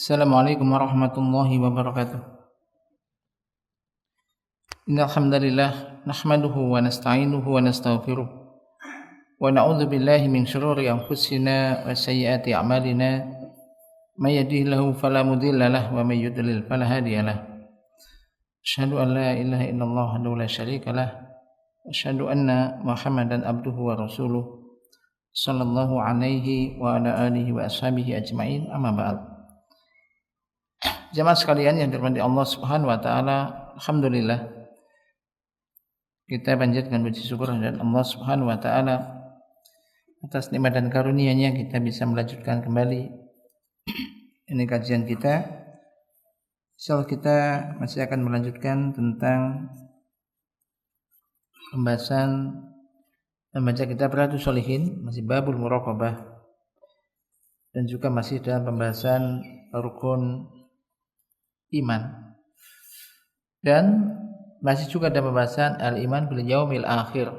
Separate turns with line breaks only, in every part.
Assalamualaikum warahmatullahi wabarakatuh. Innal hamdalillah nahmaduhu wa nasta'inuhu wa nastaghfiruh wa na'udzu billahi min shururi anfusina wa sayyiati a'malina may yahdihillahu fala mudilla lahu wa may yudlil fala hadiya lahu. Asyhadu an la ilaha illallah wahdahu la syarika lah wa asyhadu anna Muhammadan abduhu wa rasuluh sallallahu alaihi wa ala alihi wa ashabihi ajmain, amma ba'd. Jamaah sekalian yang dirahmati Allah Subhanahu wa taala, alhamdulillah kita panjatkan puji syukur kepada Allah Subhanahu wa taala atas nikmat dan karunia-Nya kita bisa melanjutkan kembali ini kajian kita. Insyaallah kita masih akan melanjutkan tentang pembahasan membaca kitab Riyadhus Shalihin, masih babul muraqabah, dan juga masih dalam pembahasan rukun iman, dan masih juga ada pembahasan al-iman bil yaumil akhir,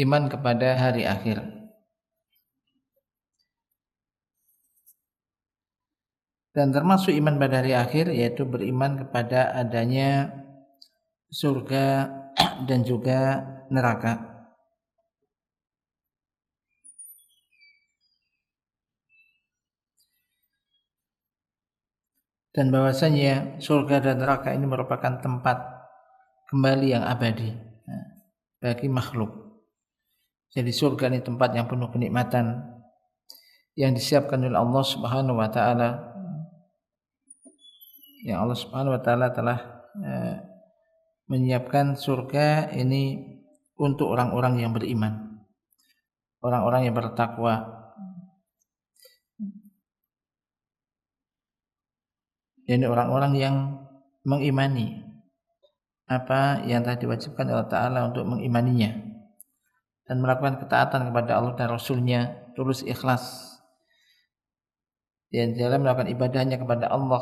iman kepada hari akhir. Dan termasuk iman pada hari akhir yaitu beriman kepada adanya surga dan juga neraka. Dan bahwasanya surga dan neraka ini merupakan tempat kembali yang abadi bagi makhluk. Jadi surga ini tempat yang penuh kenikmatan yang disiapkan oleh Allah Subhanahu wa taala. Yang Allah Subhanahu wa taala telah menyiapkan surga ini untuk orang-orang yang beriman, orang-orang yang bertakwa. Ini orang-orang yang mengimani apa yang telah diwajibkan oleh Allah Ta'ala untuk mengimaninya dan melakukan ketaatan kepada Allah dan Rasul-Nya, tulus ikhlas dan dalam melakukan ibadahnya kepada Allah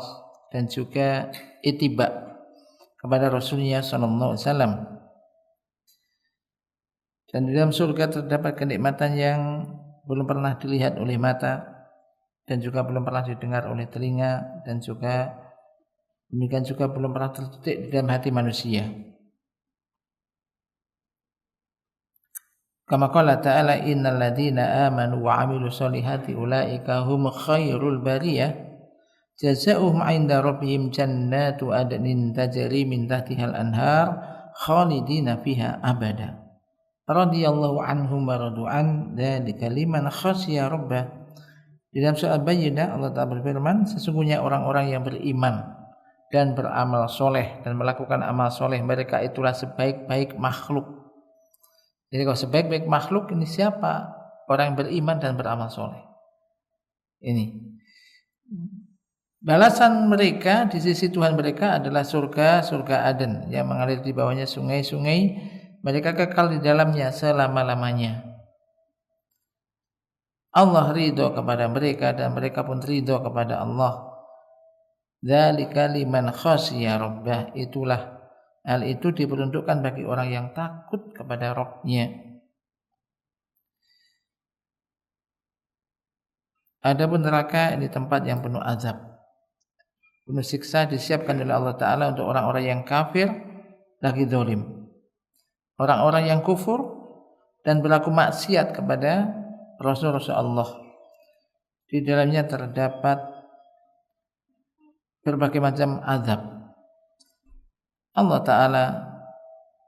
dan juga ittiba kepada Rasul-Nya sallallahu alaihi wasallam. Dan di dalam surga terdapat kenikmatan yang belum pernah dilihat oleh mata dan juga belum pernah didengar oleh telinga, dan juga demikian juga belum pernah terdetik di dalam hati manusia. Kama qala ta'ala innal ladzina amanu wa 'amilus solihati ulaika hum khairul bariyah jazaohum 'inda rabbihim jannatu adnin tajri min tahtihal anhar khalidina fiha abada radhiyallahu anhum wa radu'an dzalika liman khasyiya rabbah. Di dalam surah Al-Bayyinah Allah Ta'ala berfirman, sesungguhnya orang-orang yang beriman dan beramal soleh dan melakukan amal soleh, mereka itulah sebaik-baik makhluk. Jadi kalau sebaik-baik makhluk ini siapa? Orang yang beriman dan beramal soleh. Ini balasan mereka di sisi Tuhan mereka adalah surga Aden yang mengalir di bawahnya sungai-sungai, mereka kekal di dalamnya selama-lamanya. Allah ridho kepada mereka dan mereka pun ridho kepada Allah. Dzalika liman khasyiya rabbah, itulah hal itu diperuntukkan bagi orang yang takut kepada Rabb-Nya. Adapun neraka ini tempat yang penuh azab, penuh siksa, disiapkan oleh Allah Ta'ala untuk orang-orang yang kafir lagi zalim, orang-orang yang kufur dan berlaku maksiat kepada Rasul-Rasul Allah. Di dalamnya terdapat berbagai macam azab. Allah Ta'ala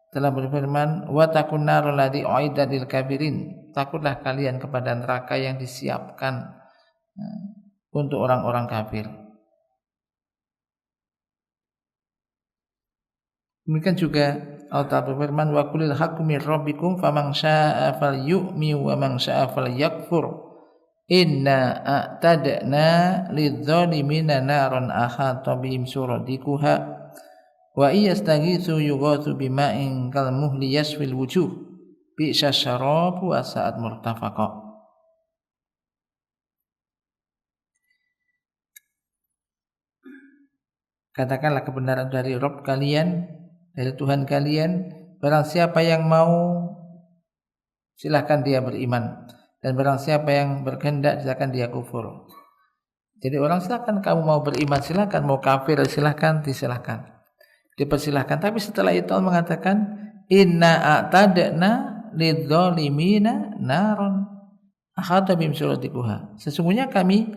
telah berfirman, wa takun narul ladzi u'iddat lil kafirin, takutlah kalian kepada neraka yang disiapkan untuk orang-orang kafir. Demikian juga Allah Ta'ala berfirman, wa qulil haqqu mir rabbikum faman syaa'a falyu'min wa man syaa'a falyakfur inna a'tadna lidzalimina naran ahata bihim suradikuha wa iyastaghitsu yughatsu bima'in kal muhli yasfil wujuh bi'sa syarabu wa sa'at murtafaqa. Katakanlah kebenaran dari Rabb kalian, dari Tuhan kalian, barang siapa yang mau silakan dia beriman, dan barang siapa yang berkehendak silakan dia kufur. Jadi orang silakan, kamu mau beriman silakan, mau kafir silakan, dipersilahkan. Tapi setelah itu Allah mengatakan inna a'tadna lidzalimina naron akhata bim suratiquha. Sesungguhnya kami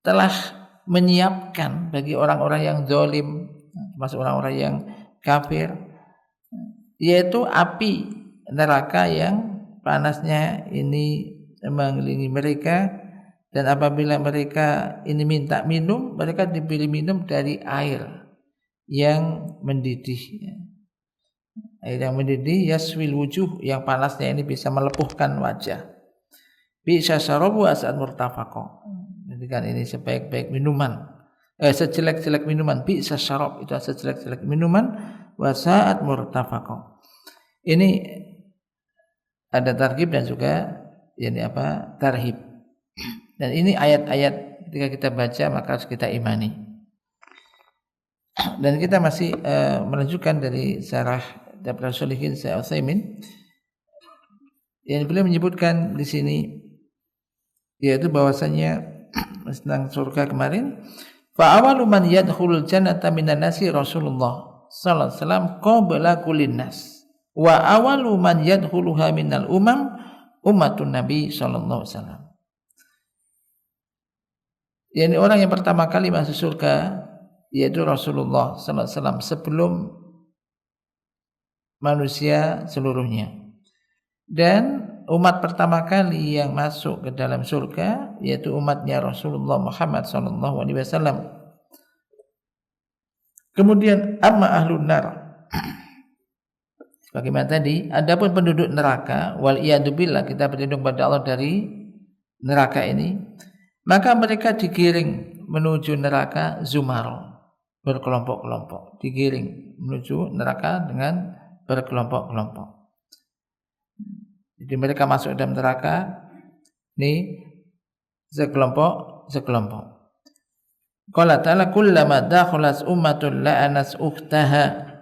telah menyiapkan bagi orang-orang yang zalim, termasuk orang-orang yang kafir, yaitu api neraka yang panasnya ini mengelilingi mereka, dan apabila mereka ini minta minum, mereka diberi minum dari air yang mendidih. Air yang mendidih yaswil wujuh, yang panasnya ini bisa melepuhkan wajah. Bi'sa syarabu as'ad murtafaqo. Jadi kan ini sebaik-baik minuman, sejelek-jelek minuman. Bi'sa syarab, itu sejelek-jelek minuman, wa sa'at murtafaqo. Ini ada targhib dan juga tarhib. Dan ini ayat-ayat ketika kita baca maka harus kita imani. Dan kita masih melanjutkan dari syarah Dr. Sholihin Syekh Utsaimin yang beliau menyebutkan di sini, yaitu bahwasanya tentang surga kemarin, fa awalu man yadkhulul jannata minan nasi Rasulullah sallallahu alaihi wasallam qabla kullin nas, wa awalu man yadkhuluha minal ummatun Nabi sallallahu alaihi wasallam. Yani orang yang pertama kali masuk surga yaitu Rasulullah sallallahu alaihi wasallam sebelum manusia seluruhnya. Dan umat pertama kali yang masuk ke dalam surga yaitu umatnya Rasulullah Muhammad sallallahu alaihi wasallam. Kemudian amma ahlun nar, bagaimana tadi, adapun penduduk neraka, wal iyadu billah, kita berlindung pada Allah dari neraka ini, maka mereka digiring menuju neraka zumaro, berkelompok-kelompok, digiring menuju neraka dengan berkelompok-kelompok. Jadi mereka masuk dalam neraka ini sekelompok. Qala ta'ala kullama dakhalat ummatun la'anas ukhtaha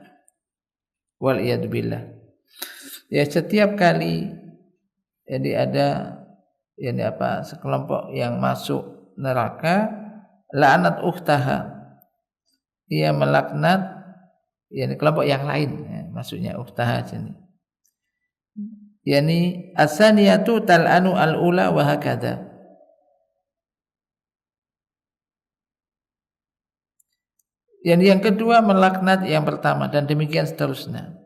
wal iyad billah. Ya, setiap kali jadi ada sekelompok yang masuk neraka, la'anat ukhtaha, ia melaknat kelompok yang lain, maksudnya ukhtaha sini. Yani asaniyatu tal'anu al-ula wa hakadha. Yang kedua melaknat yang pertama dan demikian seterusnya.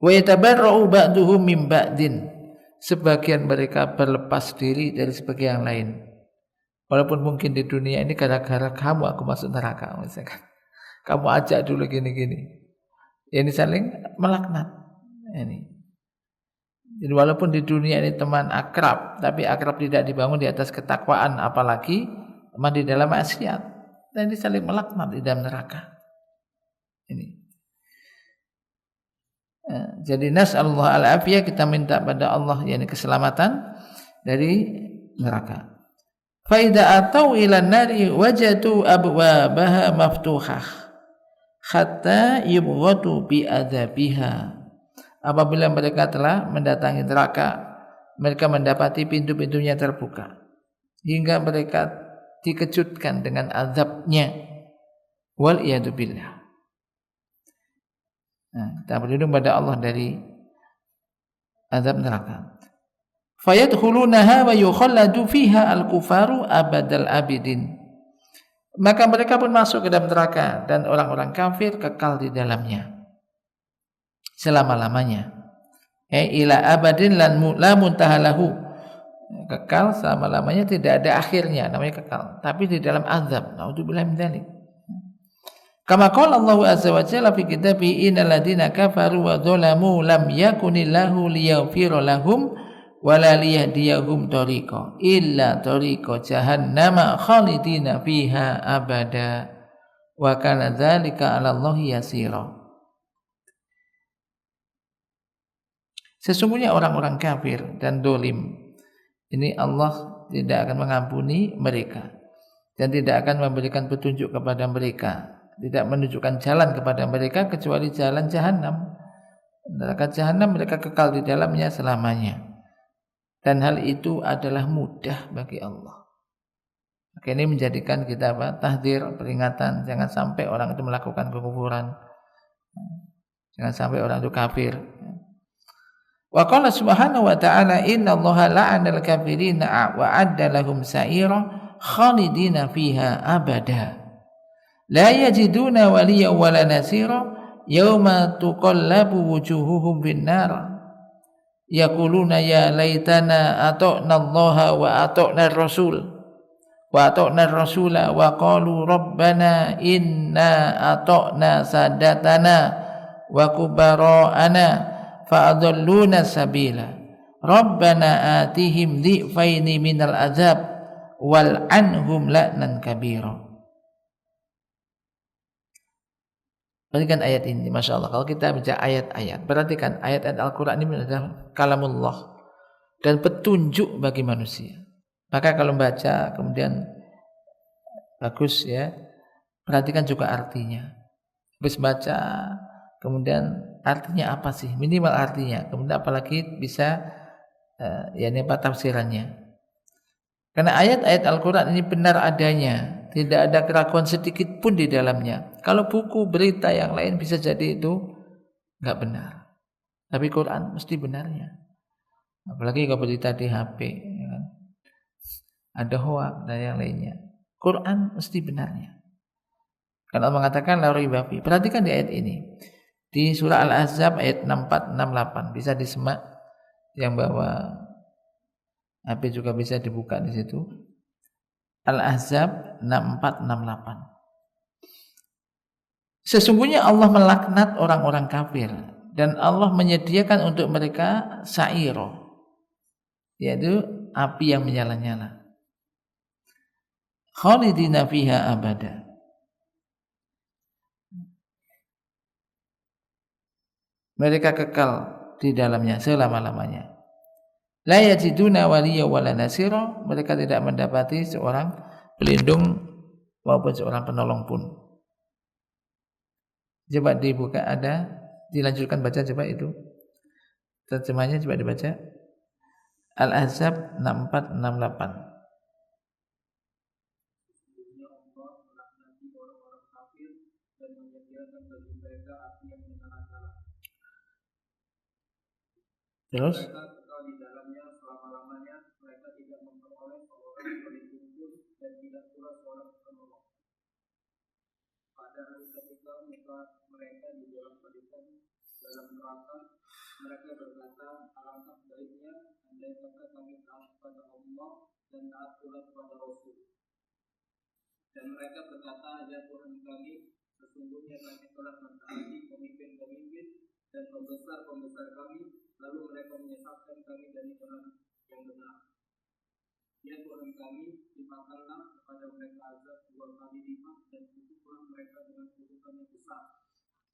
Wa yatabarra'u ba'duhum min ba'din. Sebagian mereka berlepas diri dari sebagian yang lain. Walaupun mungkin di dunia ini gara-gara kamu aku masuk neraka misalkan. Kamu ajak dulu gini-gini. Ini saling melaknat. Ini. Jadi walaupun di dunia ini teman akrab, tapi akrab tidak dibangun di atas ketakwaan, apalagi teman di dalam maksiat. Dan ini saling melaknat di dalam neraka. Ini. Jadi nas'alullah al-afiyah, kita minta pada Allah keselamatan dari neraka. Fa idza atau ila nari wajadu abwabaha maftuhah hatta yubghatu bi adzabiha. Apabila mereka telah mendatangi neraka, mereka mendapati pintu-pintunya terbuka hingga mereka dikejutkan dengan azabnya. Wal iyadu billah. Kita berlindung pada Allah dari azab neraka. Fayadkhulunaha wa yukhalladu fiha al-kufaru abadal abidin. Maka mereka pun masuk ke dalam neraka dan orang-orang kafir kekal di dalamnya selama-lamanya. Ila abadin la muntahalahu. Kekal selama-lamanya, tidak ada akhirnya, namanya kekal. Tapi di dalam azab. Naudzubillah min dzalik. Kama qala Allah azza wa jalla fi kitabihi innal ladzina kafaru wa dzalamu lam yakunillahu liyaghfira lahum wa la liyahdiyahum tariqa illa tariqa jahannama khalidina fiha abada wa kana dzalika 'ala Allah yasira. Sesungguhnya orang-orang kafir dan dolim ini Allah tidak akan mengampuni mereka dan tidak akan memberikan petunjuk kepada mereka, tidak menunjukkan jalan kepada mereka kecuali jalan jahanam. Neraka jahanam mereka kekal di dalamnya selamanya. Dan hal itu adalah mudah bagi Allah. Maka ini menjadikan kita tahdzir, peringatan, jangan sampai orang itu melakukan kekufuran. Jangan sampai orang itu kafir. Wa qala subhanahu wa ta'ala innallaha la'anal kafirina wa adda lahum sa'ira khalidina fiha abada. La yajiduna waliyyan wala nasira yauma tuqallabu wujuhuhum bin-nar. Yaquluna ya laitana ata'na Allaha wa ata'na ar-rasul. Wa ata'na ar-rasula wa qalu rabbana inna ata'na sadatana wa kubara'ana fa'adalluna sabila rabbana atihim dhi'faini minal azab wal anhum la'nan kabira. Perhatikan ayat ini, Masya Allah. Kalau kita baca ayat-ayat, perhatikan ayat-ayat Al-Quran ini adalah kalamullah dan petunjuk bagi manusia. Maka kalau baca kemudian bagus ya, perhatikan juga artinya. Habis baca kemudian artinya apa sih, minimal artinya, kemudian apalagi bisa apa tafsirannya. Karena ayat-ayat Al-Quran ini benar adanya, tidak ada keraguan sedikit pun di dalamnya. Kalau buku berita yang lain bisa jadi itu enggak benar, tapi Quran mesti benarnya. Apalagi kalau berita di HP ya kan? Ada hoak dan yang lainnya, Quran mesti benarnya. Karena Allah mengatakan la raiba fi. Perhatikan di ayat ini, di surah Al-Ahzab ayat 64-68, bisa disemak, yang bawa HP juga bisa dibuka di situ. Al-Ahzab 64-68. Sesungguhnya Allah melaknat orang-orang kafir dan Allah menyediakan untuk mereka sa'iro, yaitu api yang menyala-nyala. Khalidina fiha abada. Mereka kekal di dalamnya selama-lamanya. La yajiduna waliyya wala nasira, mereka tidak mendapati seorang pelindung maupun seorang penolong pun. Coba dibuka, ada, dilanjutkan baca coba itu. Terjemahnya coba dibaca. Al-Ahzab 64-68. Terus
mereka di dalam barisan dalam neraka, mereka berkata alangkah baiknya andai kata kami taat kepada Allah dan taat pula kepada Rasul. Dan mereka berkata, ya Tuhan kami, sesungguhnya kami telah mentaati pemimpin-pemimpin dan pembesar-pembesar kami, lalu mereka menyesatkan kami dari jalan yang benar. Ya Tuhan kami, limpahkanlah kepada mereka azab 2 kali lipat dan kutuklah mereka dengan kutukan yang besar.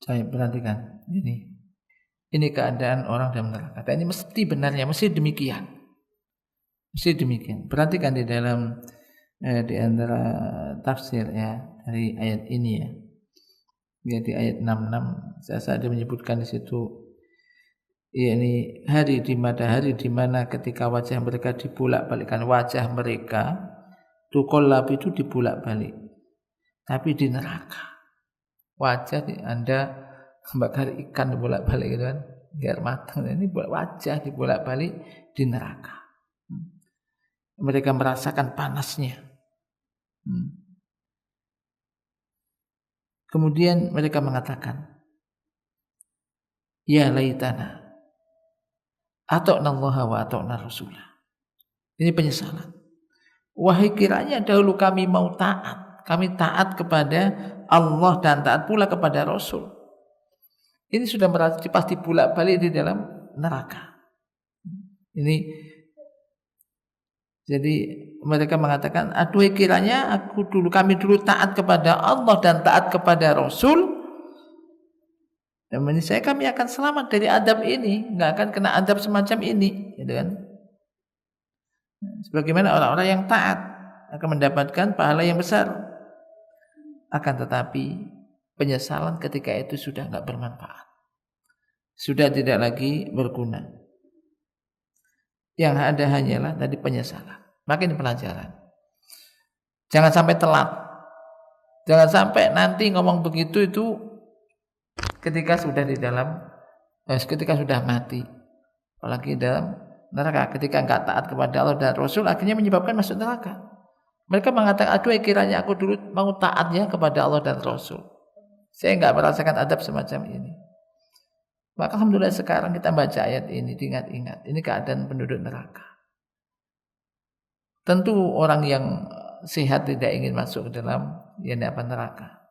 Saya perhatikan ini keadaan orang dalam neraka. Ini mesti benarnya, mesti demikian, mesti demikian. Perhatikan di dalam di antara tafsir ya dari ayat ini ya. Di ayat 66 saya menyebutkan di situ, yakni hari di mana ketika wajah mereka dibulak-balikkan, wajah mereka tuqallab itu dibulak-balik, tapi di neraka. Wajah Anda bakar ikan dibolak-balik gitu kan, biar matang. Ini wajah dibolak-balik di neraka. Mereka merasakan panasnya. Kemudian mereka mengatakan, ya laitana ata'na Allah wa ata'na Rasulah. Ini penyesalan. Wahai kiranya dahulu kami mau taat, kami taat kepada Allah dan taat pula kepada Rasul. Ini sudah pasti bolak-balik di dalam neraka. Ini jadi mereka mengatakan, aduh kiranya kami dulu taat kepada Allah dan taat kepada Rasul. Dan menurut saya kami akan selamat dari adab ini, nggak akan kena adab semacam ini, gitu kan? Sebagaimana orang-orang yang taat akan mendapatkan pahala yang besar. Akan tetapi penyesalan ketika itu sudah enggak bermanfaat, sudah tidak lagi berguna. Yang ada hanyalah tadi penyesalan. Maka ini pelajaran. Jangan sampai telat. Jangan sampai nanti ngomong begitu itu ketika sudah di dalam, ketika sudah mati. Apalagi dalam neraka, ketika enggak taat kepada Allah dan Rasul, akhirnya menyebabkan masuk neraka. Mereka mengatakan, aduh kiranya aku dulu mau taat ya kepada Allah dan Rasul. Saya enggak merasakan adab semacam ini. Maka alhamdulillah sekarang kita baca ayat ini, diingat-ingat. Ini keadaan penduduk neraka. Tentu orang yang sehat tidak ingin masuk ke dalam neraka.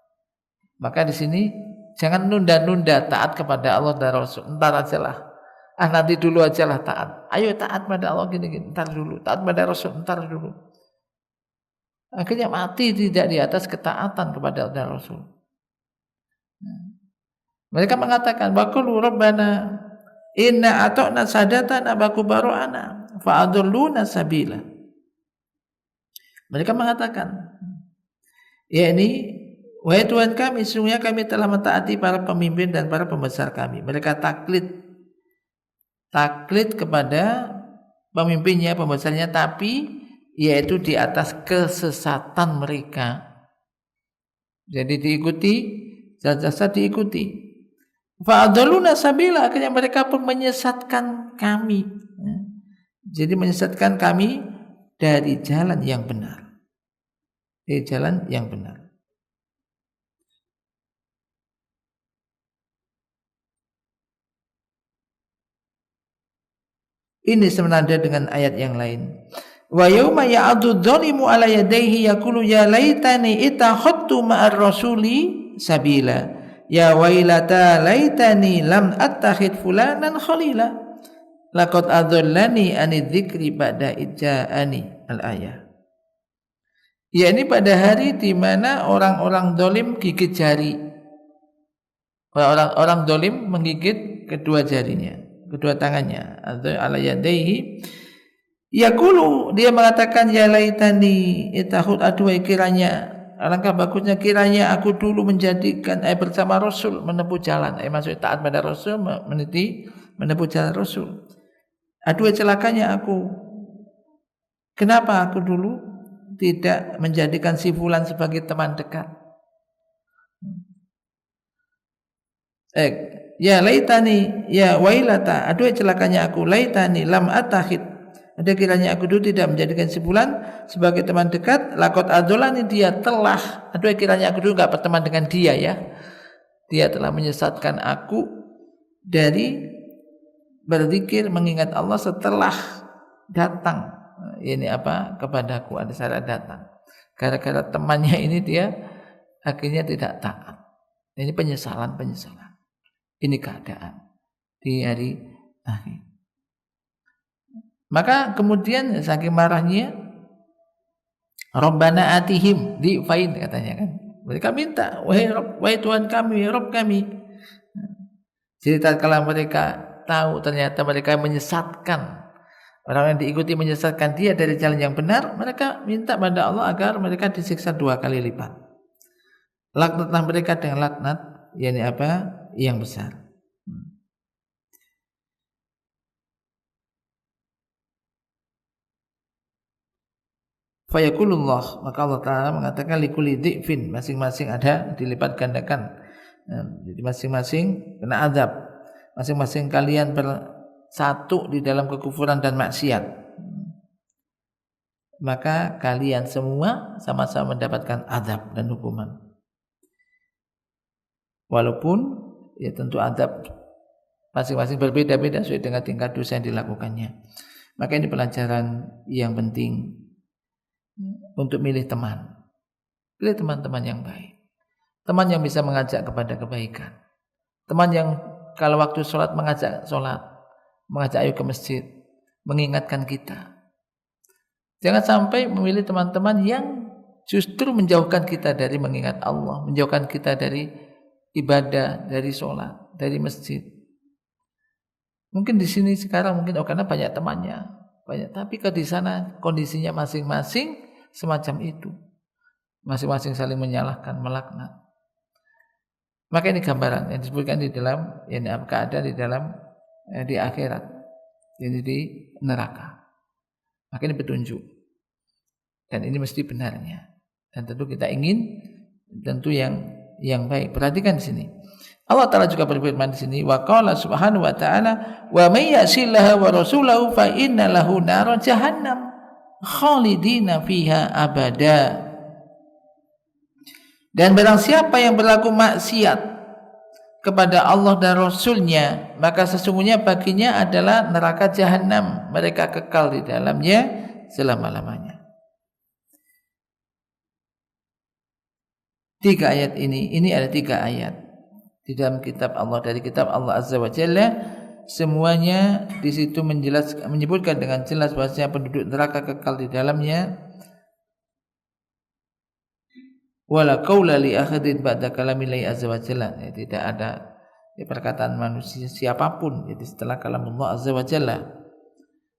Maka di sini jangan nunda-nunda taat kepada Allah dan Rasul. Entar ajalah. Nanti dulu ajalah taat. Ayo taat pada Allah gini-gini. Entar dulu. Taat pada Rasul. Entar dulu. Akhirnya mati tidak di atas ketaatan kepada Allah dan Rasul. Mereka mengatakan, "Baqulu rabbana inna ata'na sadatana bakubaru'ana fa'adhulluna sabila." Mereka mengatakan, yakni, wahai Tuhan kami, sesungguhnya kami telah mentaati para pemimpin dan para pembesar kami. Mereka taklid kepada pemimpinnya, pembesarnya, tapi yaitu di atas kesesatan mereka. Jadi diikuti, jasa diikuti. Fa'adhaluna sabila, akhirnya mereka pun menyesatkan kami. Jadi menyesatkan kami dari jalan yang benar. Dari jalan yang benar. Ini sebenarnya dengan ayat yang lain. Wa yauma ya'addu dzalimu 'ala yadayhi yaqulu ya laitani ittakhadtu ma'ar rasuli sabila. Ya wailata laitani lam attakhid fulanan khalila. Laqad adallani anidz-dzikri ba'da ija'ani al-ayah. Ya, ini pada hari di mana orang-orang zalim gigit jari. Orang zalim menggigit kedua jarinya, kedua tangannya. Ala yadayhi yaqulu, dia mengatakan ya laitani ittakhud, aduh kiranya, alangkah bagusnya kiranya aku dulu menjadikan bersama Rasul menempuh jalan, maksudnya taat pada Rasul, menempuh jalan Rasul. Aduh celakanya aku, kenapa aku dulu tidak menjadikan si fulan sebagai teman dekat. Ya laitani ya wailata, aduh celakanya aku, laitani lam atakhid, ada kiranya aku dulu tidak menjadikan si fulan sebagai teman dekat. Laqad adolani, dia telah, aduh kiranya aku dulu enggak berteman dengan dia ya. Dia telah menyesatkan aku dari berzikir mengingat Allah setelah datang kepadaku, ada syarat datang. Gara-gara temannya ini dia akhirnya tidak taat. Ini penyesalan. Ini keadaan di hari akhir. Maka kemudian saking marahnya, Rabbana atihim difain, katanya kan. Mereka minta, wahai Tuhan kami, Rabb kami. Jadi tatkala mereka tahu ternyata mereka menyesatkan, orang yang diikuti menyesatkan dia dari jalan yang benar, mereka minta pada Allah agar mereka disiksa 2 kali lipat. Laknatlah mereka dengan laknat yang besar. Fayakulullah, maka Allah Ta'ala mengatakan likulli dhi'fin, masing-masing ada dilipat gandakan. Jadi masing-masing kena azab. Masing-masing kalian bersatu di dalam kekufuran dan maksiat, maka kalian semua sama-sama mendapatkan azab dan hukuman. Walaupun ya tentu azab masing-masing berbeda-beda sesuai dengan tingkat dosa yang dilakukannya. Maka ini pelajaran yang penting untuk milih teman. Pilih teman-teman yang baik. Teman yang bisa mengajak kepada kebaikan. Teman yang kalau waktu sholat mengajak sholat, mengajak ayo ke masjid, mengingatkan kita. Jangan sampai memilih teman-teman yang justru menjauhkan kita dari mengingat Allah, menjauhkan kita dari ibadah, dari sholat, dari masjid. Mungkin di sini sekarang karena banyak temannya, banyak. Tapi di sana kondisinya masing-masing semacam itu, masing-masing saling menyalahkan, melaknat. Maka ini gambaran yang disebutkan di dalam keadaan di akhirat, ini di neraka. Maka ini petunjuk, dan ini mesti benarnya. Dan tentu kita ingin tentu yang baik. Perhatikan di sini. Allah Ta'ala juga berfirman di sini, wa qala subhanahu wa ta'ala, wa may ya'sillaha wa rasulahu fa inna lahu naran jahannam khalidina fiha abada. Dan barang siapa yang berlaku maksiat kepada Allah dan Rasulnya, maka sesungguhnya baginya adalah neraka jahanam, mereka kekal di dalamnya selama-lamanya. 3 ayat ini ada 3 ayat di dalam kitab Allah, dari kitab Allah Azza wa Jalla. Semuanya di situ menyebutkan dengan jelas bahwasanya penduduk neraka kekal di dalamnya. Wala qaula li ahadin ba'da kalamillahi azza wa jalla. Tidak ada perkataan manusia siapapun setelah kalam Allah azza wa jalla.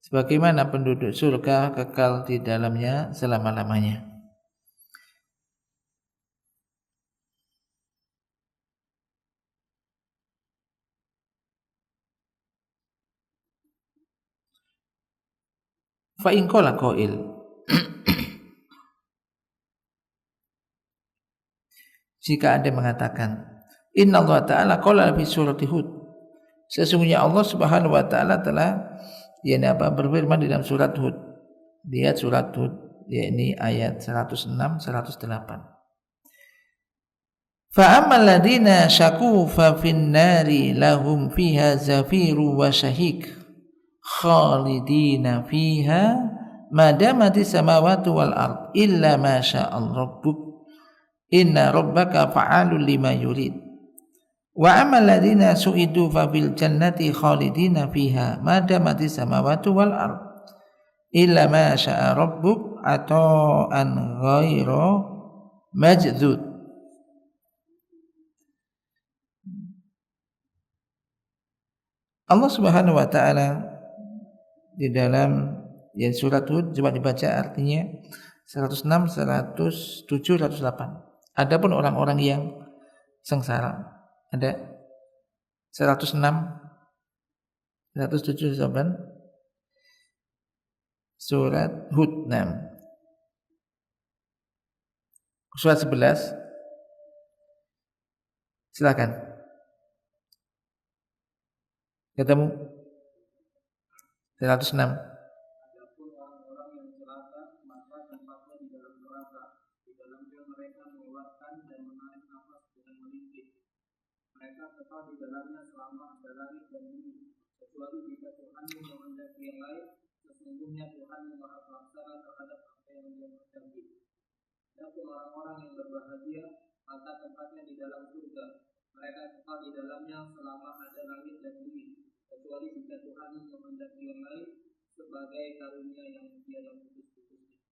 Sebagaimana penduduk surga kekal di dalamnya selama-lamanya. Fa in qala qail, jika ada mengatakan, Inna Allah Ta'ala qala fi surati Hud, sesungguhnya Allah Subhanahu wa Ta'ala telah berfirman di dalam surat Hud. Lihat surat Hud, yakni ayat 106 108. Fa ammal ladina syaku fa fin nari lahum fiha zafiru wa syahik khalidina fiha madamati samawati wal ard illa ma sya'al rabbuk inna rabbaka fa'alul lima yurid. Wa amal ladina su'idu fa fil jannati khalidina fiha ma damati samawati wal ard illa ma syaa rabbuk ata'an ghairu majdud. Allah Subhanahu wa taala di dalam surat Hud, coba dibaca artinya 106, 107, 108. Adapun orang-orang yang sengsara, ada 106, 107, 108, surat Hud 6, surat 11, silakan. Ketemu 106.
Di dalamnya selama ada langit dan bumi, kecuali jika Tuhan menghendaki yang lain, sesungguhnya Tuhan Maha Pelaksana terhadap apa yang Dia kehendaki. Adapun orang-orang yang berbahagia, maka tempatnya di dalam surga. Mereka kekal di dalamnya selama ada langit dan bumi, kecuali jika Tuhan menghendaki yang lain, sebagai karunia yang tiada putus-putusnya.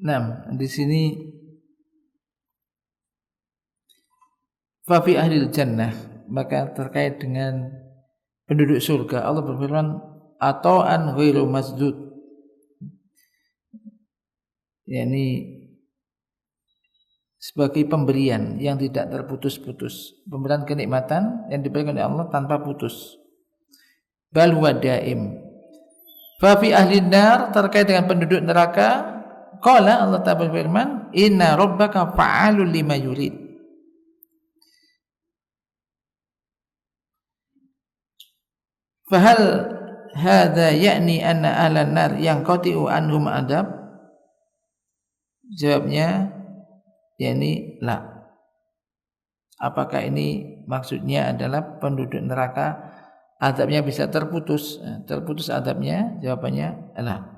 Nah, di sini fa fi ahlil jannah, maka terkait dengan penduduk surga Allah berfirman ata'an ghairu masdud, yakni sebagai pemberian yang tidak terputus-putus, pemberian kenikmatan yang diberikan oleh Allah tanpa putus. Bal huwa daim. Fa fi ahlin nar, terkait dengan penduduk neraka, qala Allah Ta'ala berfirman, inna rabbaka fa'alul lima yurid. Fahal hadha yakni anna ahlan nar yanqati'u anhum adab? Jawabnya yakni la. Apakah ini maksudnya adalah penduduk neraka adabnya bisa terputus adabnya? Jawabannya la.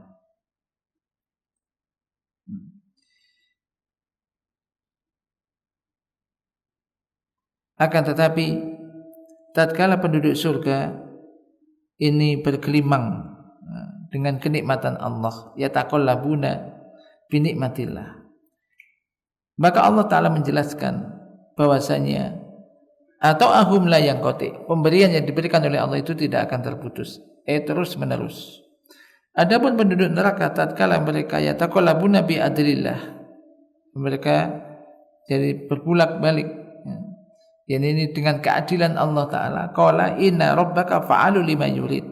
Akan tetapi tatkala penduduk surga ini bergelimang dengan kenikmatan Allah, yataqallabuna bi nikmatillah, maka Allah Ta'ala menjelaskan bahwasanya atau ahum la yanqati, pemberian yang diberikan oleh Allah itu tidak akan terputus, terus menerus. Adapun penduduk neraka tatkala mereka yataqallabuna bi adlillah, mereka jadi berbulak-balik. Ini dengan keadilan Allah Ta'ala. Qala inna rabbaka fa'alu lima yurid.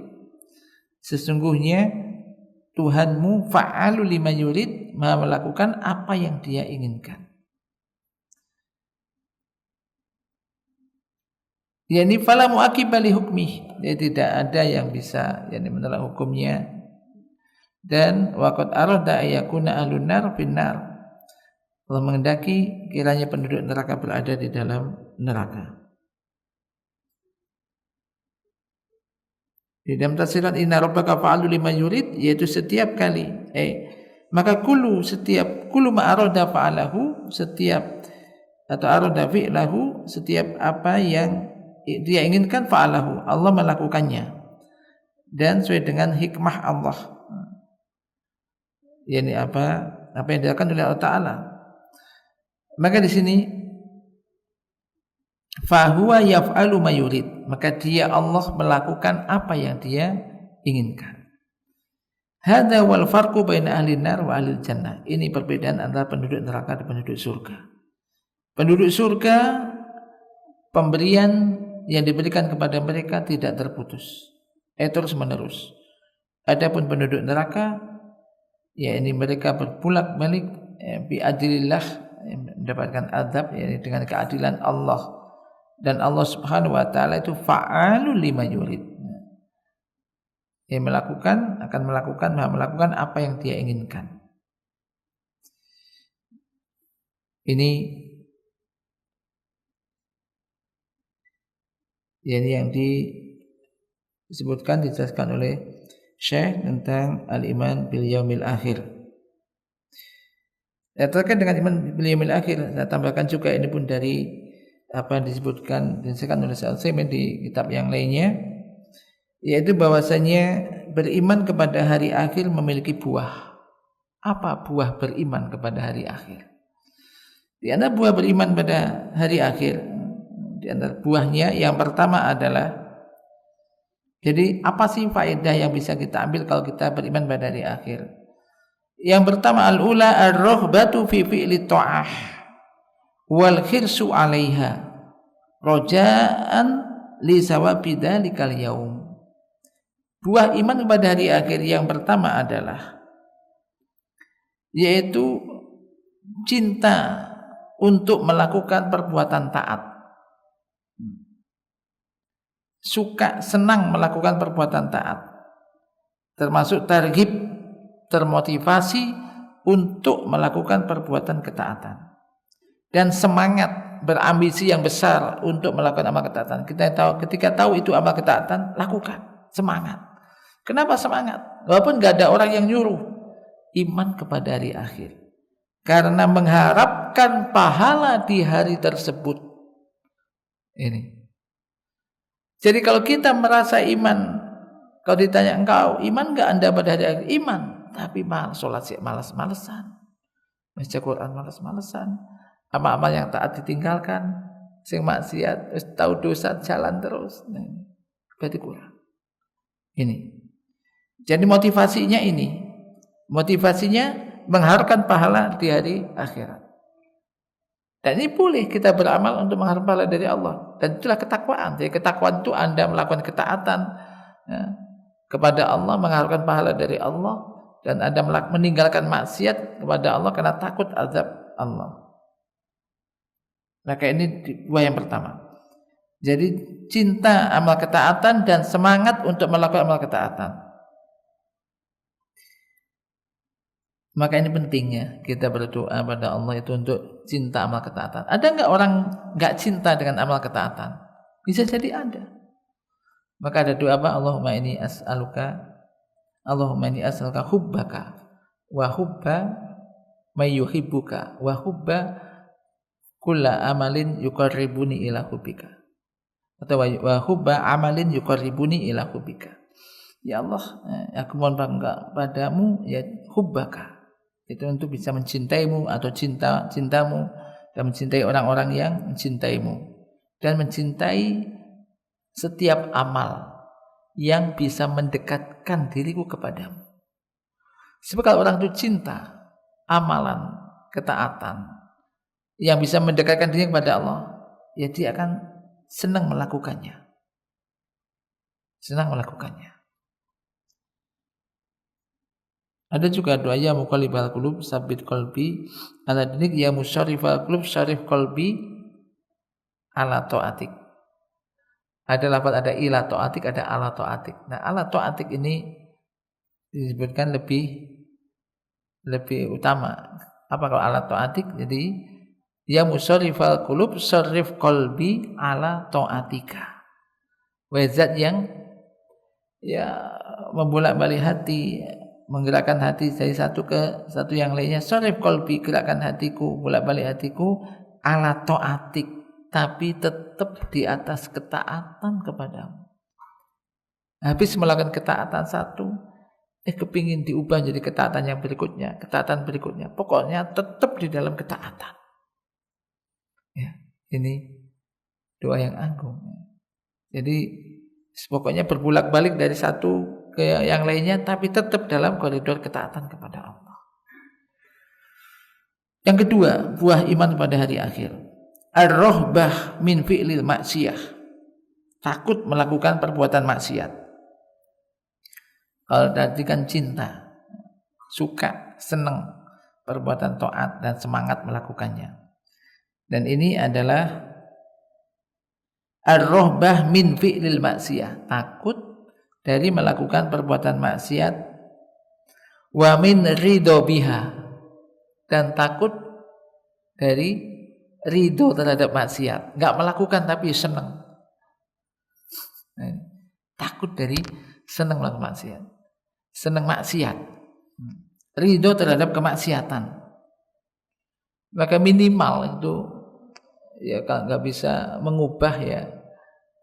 Sesungguhnya Tuhanmu fa'alu lima yurid, Maha melakukan apa yang Dia inginkan. Yani fala mu'aqiba li hukmih. Tidak ada yang bisa menolak hukumnya. Dan waqad arada ayakuna ahlun nar finnar. Allah menghendaki kiranya penduduk neraka berada di dalam neraka. Di dalam tafsiran inna rabbaka fa'alu lima yurid, yaitu setiap kali maka kulu ma arada fa'alahu, setiap atau arada fi'lahu, setiap apa yang Dia inginkan fa'alahu, Allah melakukannya dan sesuai dengan hikmah Allah. Yani apa yang dilakukan oleh Allah Ta'ala. Maka di sini fahuwa yaf'alu ma yurid, maka Dia Allah melakukan apa yang Dia inginkan. Hadza wal farqu baina ahli nar wa ahli jannah. Ini perbedaan antara penduduk neraka dan penduduk surga. Penduduk surga, pemberian yang diberikan kepada mereka tidak terputus, terus menerus. Adapun penduduk neraka, ini mereka berbulak-balik bi adilillah, mendapatkan azab dengan keadilan Allah, dan Allah Subhanahu wa taala itu fa'alu lima yurid. Dia akan melakukan apa yang Dia inginkan. Ini yang disebutkan, dijelaskan oleh Syekh tentang al-iman bil yaumil akhir. Terkait dengan iman bil yaumil akhir, saya tambahkan juga ini pun dari apa yang disebutkan oleh Syekh Al-Utsaimin di kitab yang lainnya, yaitu bahwasanya beriman kepada hari akhir memiliki buah. Apa buah beriman kepada hari akhir? Di antara buah beriman pada hari akhir, di antara buahnya yang pertama adalah, jadi apa sih faedah yang bisa kita ambil kalau kita beriman pada hari akhir? Yang pertama, al-ula ar-raghbatu fi fi'li ta'ah wal khirsu 'alaiha raja'an li sawabi dzalikal yaum. Buah iman kepada hari akhir yang pertama adalah yaitu cinta untuk melakukan perbuatan taat. Suka, senang melakukan perbuatan taat, termasuk targhib, termotivasi untuk melakukan perbuatan ketaatan, dan semangat, berambisi yang besar untuk melakukan amal ketaatan. Ketika tahu itu amal ketaatan, lakukan, semangat. Kenapa semangat? Walaupun gak ada orang yang nyuruh. Iman kepada hari akhir, karena mengharapkan pahala di hari tersebut. Ini. Jadi kalau kita merasa iman, kalau ditanya engkau iman enggak Anda pada hari akhir? Iman, tapi sholat sih malas-malesan, baca Quran malas-malesan, amal-amal yang taat ditinggalkan, sing maksiat tahu dosa jalan terus. Nah, berarti kurang. Ini. Jadi motivasinya mengharapkan pahala di hari akhirat. Dan ini boleh kita beramal untuk mengharapkan pahala dari Allah. Dan itulah ketakwaan. Jadi ketakwaan itu Anda melakukan ketaatan kepada Allah, mengharapkan pahala dari Allah, dan Anda meninggalkan maksiat kepada Allah karena takut azab Allah. Maka ini buah yang pertama. Jadi cinta amal ketaatan dan semangat untuk melakukan amal ketaatan. Maka ini pentingnya kita berdoa pada Allah itu untuk cinta amal ketaatan. Ada enggak orang enggak cinta dengan amal ketaatan? Bisa jadi ada. Maka ada doa apa? Allahumma inni as'aluka hubbaka wa hubba may yuhibbuka wa hubba kulla amalin yuqarribuni ila hubbika. Atau wa hubba amalin yuqarribuni ila hubbika. Ya Allah, aku mohon bangga padamu, ya hubbaka. Itu untuk bisa mencintaimu atau cintamu, dan mencintai orang-orang yang mencintaimu, dan mencintai setiap amal yang bisa mendekatkan diriku kepadamu. Sebab kalau orang itu cinta amalan ketaatan yang bisa mendekatkan diri kepada Allah, ya dia akan senang melakukannya. Senang melakukannya. Ada juga doa ya muqallibal qulub tsabbit qalbi ala dinik, ya musyarrifal qulub syarif qalbi ala taatik. Ada lafaz, ada ila taatik, ada ala taatik. Nah, ala taatik ini disebutkan lebih utama. Apa kalau ala taatik? Jadi ya musyarrifal qulub syarif qalbi ala taatika. Wazat yang ya membolak-balik hati, menggerakkan hati dari satu ke satu yang lainnya. Syarif qalbi, gerakkan hatiku, bolak-balik hatiku ala taatik, tapi tetap di atas ketaatan kepadamu. Habis melakukan ketaatan satu, kepingin diubah jadi ketaatan yang berikutnya, ketaatan berikutnya. Pokoknya tetap di dalam ketaatan. Ya, ini doa yang agung. Jadi pokoknya berbolak-balik dari satu ke yang lainnya, tapi tetap dalam koridor ketaatan kepada Allah. Yang kedua, buah iman pada hari akhir. Ar-rahbah min fi'lil maksiyah. Takut melakukan perbuatan maksiat. Kalau tadi kan cinta, suka, senang perbuatan taat dan semangat melakukannya. Dan ini adalah ar-rahbah min fi'lil maksiyah. Takut dari melakukan perbuatan maksiat, wa min ridho biha, dan takut dari ridho terhadap maksiat, enggak melakukan tapi senang. Takut dari senang melakukan maksiat, senang maksiat, ridho terhadap kemaksiatan. Maka minimal itu ya kalau enggak bisa mengubah ya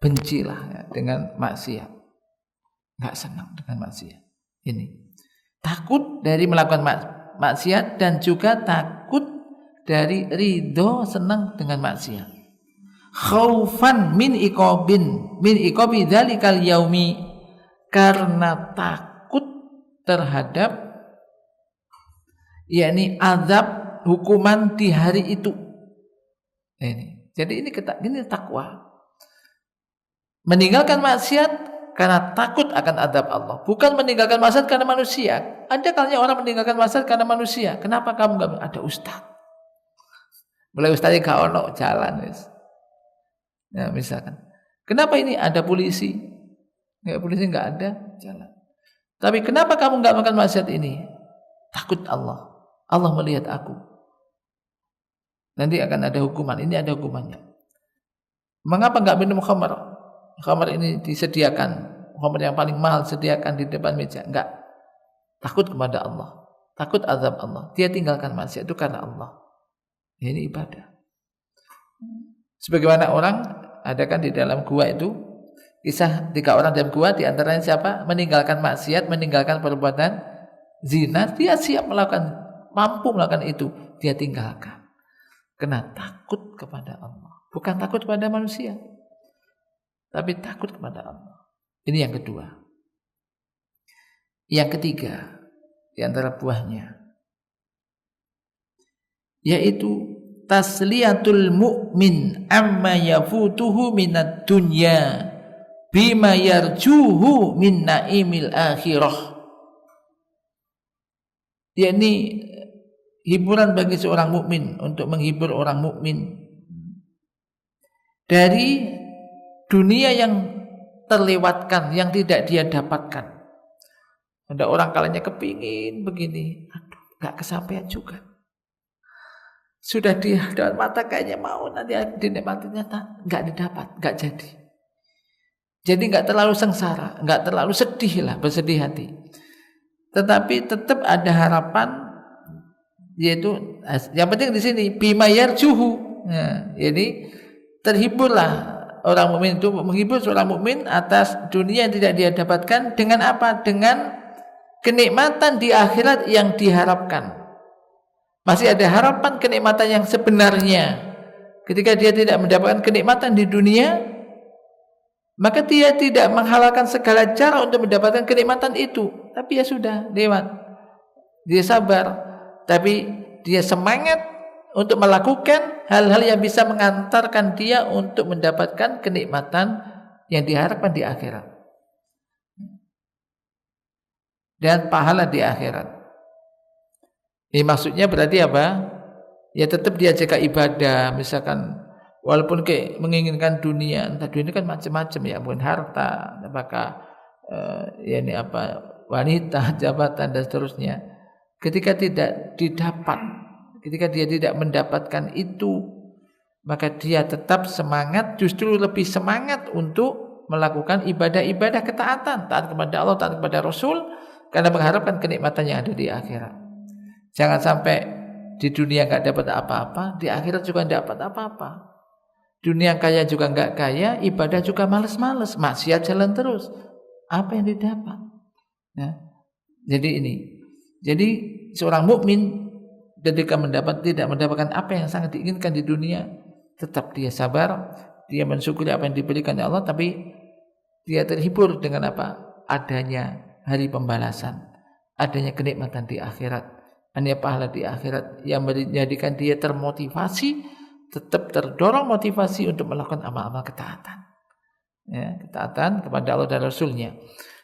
bencilah ya dengan maksiat. Enggak senang dengan maksiat. Ini takut dari melakukan maksiat dan juga takut dari ridho senang dengan maksiat. Khaufan min iqabi dzalikal yaumi, karena takut terhadap yakni azab hukuman di hari itu. Ini. Jadi ini takwa. Meninggalkan maksiat karena takut akan azab Allah, bukan meninggalkan maksiat karena manusia. Ada kalanya orang meninggalkan maksiat karena manusia. Kenapa kamu enggak? Ada ustaz. Mulai ustaznya gak ono jalan wis. Ya, misalkan. Kenapa ini ada polisi? Ya, polisi enggak ada jalan. Tapi kenapa kamu enggak makan maksiat ini? Takut Allah. Allah melihat aku. Nanti akan ada hukuman. Ini ada hukumannya. Mengapa enggak minum khamar? Khamar ini disediakan, khamar yang paling mahal disediakan di depan meja. Enggak. Takut kepada Allah, takut azab Allah. Dia tinggalkan maksiat itu karena Allah. Ini ibadah. Sebagaimana orang ada kan di dalam gua itu kisah 3 orang dalam gua, di antaranya siapa? Meninggalkan maksiat, meninggalkan perbuatan zina, dia siap melakukan, mampu melakukan itu, dia tinggalkan. Karena takut kepada Allah, bukan takut kepada manusia, tapi takut kepada Allah. Ini yang kedua. Yang ketiga, di antara buahnya, yaitu tasliyatul mu'min amma yafutuhu minad dunya bima yarjuhu min naimil akhirah. Yakni hiburan bagi seorang mukmin, untuk menghibur orang mukmin dari dunia yang terlewatkan, yang tidak dia dapatkan. Ada orang kalanya kepingin begini, aduh, gak kesampaian juga. Sudah di depan mata kayaknya mau, nanti dinikmatinya gak didapat, gak jadi. Jadi gak terlalu sengsara, gak terlalu sedih lah, bersedih hati. Tetapi tetap ada harapan, yaitu yang penting di sini bima yarjuhu. Nah, jadi terhiburlah orang mukmin itu, menghibur seorang mukmin atas dunia yang tidak dia dapatkan dengan apa? Dengan kenikmatan di akhirat yang diharapkan. Masih ada harapan kenikmatan yang sebenarnya. Ketika dia tidak mendapatkan kenikmatan di dunia, maka dia tidak menghalalkan segala cara untuk mendapatkan kenikmatan itu. Tapi ya sudah, lewat. Dia sabar. Tapi dia semangat untuk melakukan hal-hal yang bisa mengantarkan dia untuk mendapatkan kenikmatan yang diharapkan di akhirat dan pahala di akhirat. Ini maksudnya berarti apa? Ya tetap dia jaga ibadah, misalkan walaupun kayak menginginkan dunia, entah dunia kan macam-macam ya, bukan harta, apakah ya ini apa, wanita, jabatan dan seterusnya. Ketika tidak didapat, ketika dia tidak mendapatkan itu, maka dia tetap semangat, justru lebih semangat untuk melakukan ibadah-ibadah ketaatan, taat kepada Allah, taat kepada Rasul, karena mengharapkan kenikmatan yang ada di akhirat. Jangan sampai di dunia enggak dapat apa-apa, di akhirat juga enggak dapat apa-apa. Dunia kaya juga enggak kaya, ibadah juga males-males, maksiat jalan terus. Apa yang didapat? Ya. Jadi seorang mukmin ketika tidak mendapatkan apa yang sangat diinginkan di dunia, tetap dia sabar, dia mensyukuri apa yang diberikan oleh Allah, tapi dia terhibur dengan apa? Adanya hari pembalasan, adanya kenikmatan di akhirat, adanya pahala di akhirat yang menjadikan dia termotivasi, tetap terdorong motivasi untuk melakukan amal-amal ketaatan. Ya, ketaatan kepada Allah dan Rasulnya.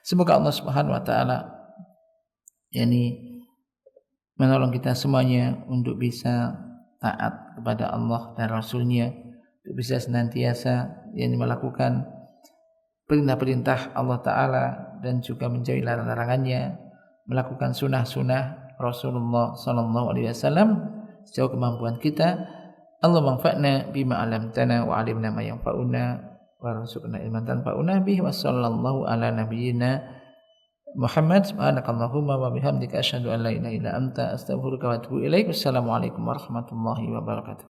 Semoga Allah Subhanahu wa taala menolong kita semuanya untuk bisa taat kepada Allah dan Rasulnya, untuk bisa senantiasa melakukan perintah-perintah Allah Ta'ala dan juga menjauhi larangan-larangannya, melakukan sunnah-sunnah Rasulullah Sallallahu Alaihi Wasallam sejauh kemampuan kita. Allah manfa'na bima alamtana wa alimna ma yanfa'una wa rzuqna ilman tanfa'una bihi wa sallallahu ala nabiyyina Muhammad. Subhanakallahumma wa bihamdika asyhadu an la ilaha illa anta astaghfiruka wa atubu ilaik. Wassalamualaikum warahmatullahi wabarakatuh.